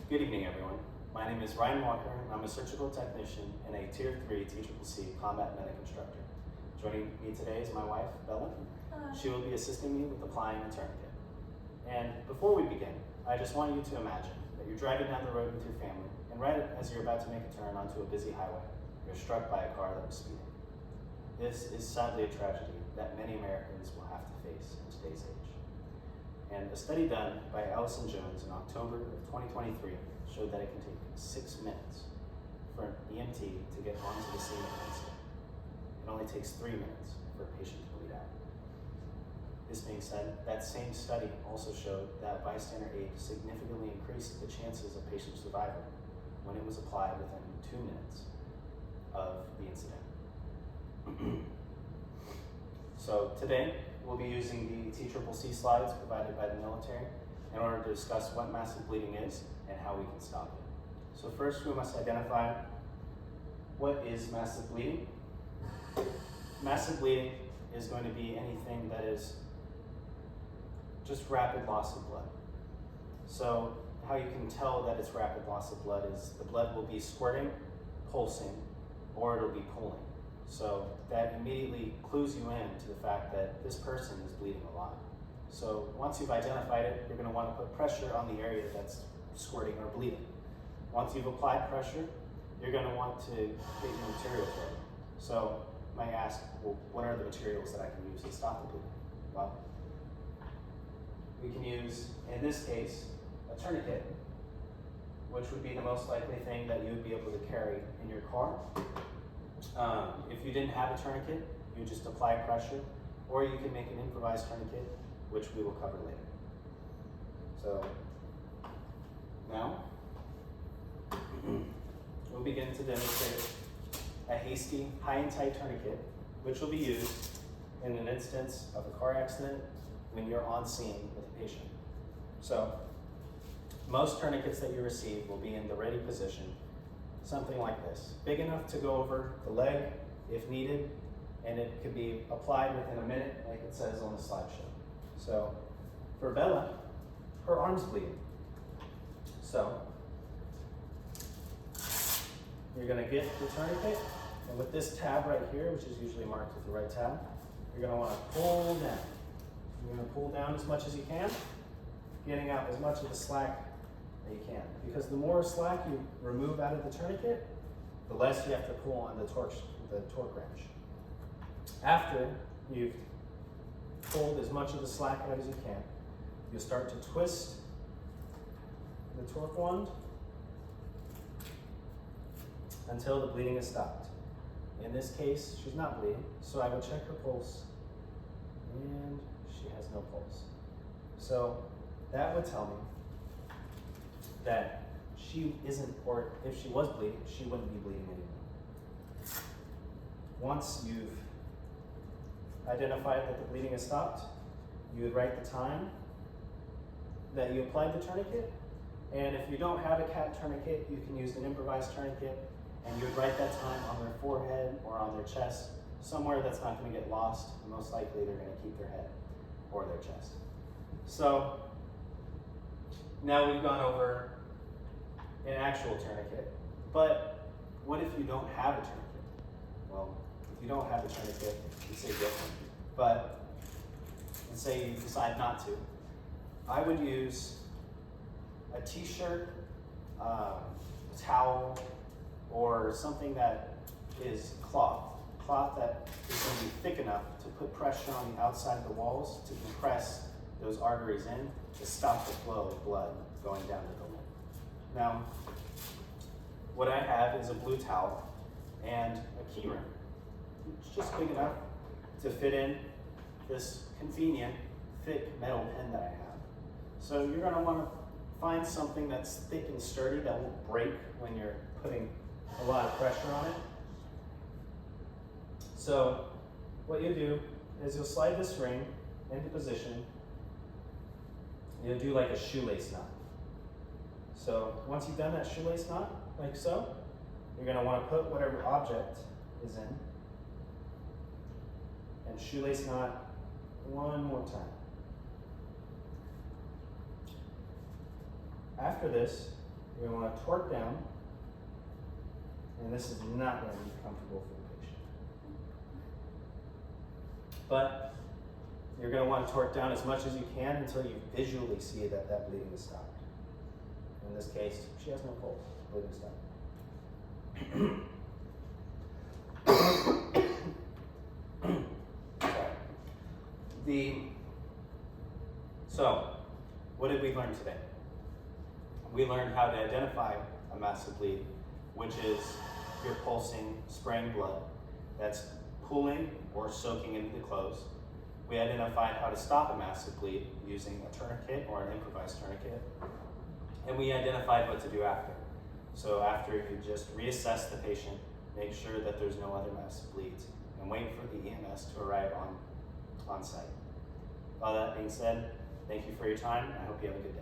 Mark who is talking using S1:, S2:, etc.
S1: Good evening, everyone. My name is Ryan Walker, and I'm a surgical technician and a Tier 3 TCCC combat medic instructor. Joining me today is my wife, Bella. She will be assisting me with applying a tourniquet. And before we begin, I just want you to imagine that you're driving down the road with your family, and right as you're about to make a turn onto a busy highway, you're struck by a car that was speeding. This is sadly a tragedy that many Americans will have to face in today's age. And a study done by Allison Jones in October of 2023 showed that it can take 6 minutes for an EMT to get onto the scene of an incident. It only takes 3 minutes for a patient to bleed out. This being said, that same study also showed that bystander aid significantly increased the chances of patient survival when it was applied within 2 minutes of the incident. So today, we'll be using the TCCC slides provided by the military in order to discuss what massive bleeding is and how we can stop it. So first, we must identify what is massive bleeding. Massive bleeding is going to be anything that is just rapid loss of blood. So how you can tell that it's rapid loss of blood is the blood will be squirting, pulsing, or it'll be pulling. So that immediately clues you in to the fact that this person is bleeding a lot. So once you've identified it, you're going to want to put pressure on the area that's squirting or bleeding. Once you've applied pressure, you're going to want to get your materials ready. So you might ask, well, what are the materials that I can use to stop the bleeding? Well, we can use, in this case, a tourniquet, which would be the most likely thing that you would be able to carry in your car. If you didn't have a tourniquet, you just apply pressure, or you can make an improvised tourniquet, which we will cover later. So now we'll begin to demonstrate a hasty, high and tight tourniquet, which will be used in an instance of a car accident when you're on scene with a patient. So most tourniquets that you receive will be in the ready position, something like this, big enough to go over the leg if needed, and it could be applied within a minute, like it says on the slideshow. So for Bella, her arm's bleeding. So you're gonna get the tourniquet, and with this tab right here, which is usually marked with the right tab, you're gonna wanna pull down. You're gonna pull down as much as you can, getting out as much of the slack that you can. Because the more slack you remove out of the tourniquet, the less you have to pull on the torque wrench. After you've pulled as much of the slack out as you can, you'll start to twist the torque wand until the bleeding is stopped. In this case, she's not bleeding, so I will check her pulse, and she has no pulse. So that would tell me that she isn't, or if she was bleeding, she wouldn't be bleeding anymore. Once you've identified that the bleeding has stopped, you would write the time that you applied the tourniquet, and if you don't have a CAT tourniquet, you can use an improvised tourniquet, and you would write that time on their forehead or on their chest, somewhere that's not going to get lost, and most likely they're going to keep their head or their chest. So now we've gone over an actual tourniquet, but what if you don't have a tourniquet? Well, if you don't have a tourniquet, you say get one. But let's say you decide not to. I would use a t-shirt, a towel, or something that is cloth that is going to be thick enough to put pressure on the outside of the walls to compress those arteries in to stop the flow of blood going down to the limb. Now, what I have is a blue towel and a key ring. It's just big enough to fit in this convenient, thick metal pin that I have. So you're going to want to find something that's thick and sturdy that won't break when you're putting a lot of pressure on it. So what you do is you'll slide this ring into position. You'll do like a shoelace knot. So once you've done that shoelace knot, like so, you're going to want to put whatever object is in and shoelace knot one more time. After this, You're going to want to torque down, and this is not going to be comfortable for the patient. But you're going to want to torque down as much as you can until you visually see that that bleeding is stopped. In this case, she has no pulse. Bleeding stopped. So, what did we learn today? We learned how to identify a massive bleed, which is if you're pulsing, spraying blood that's pooling or soaking into the clothes. We identified how to stop a massive bleed using a tourniquet or an improvised tourniquet. And we identified what to do after. So after, you just reassess the patient, make sure that there's no other massive bleeds, and wait for the EMS to arrive on site. All that being said, thank you for your time. I hope you have a good day.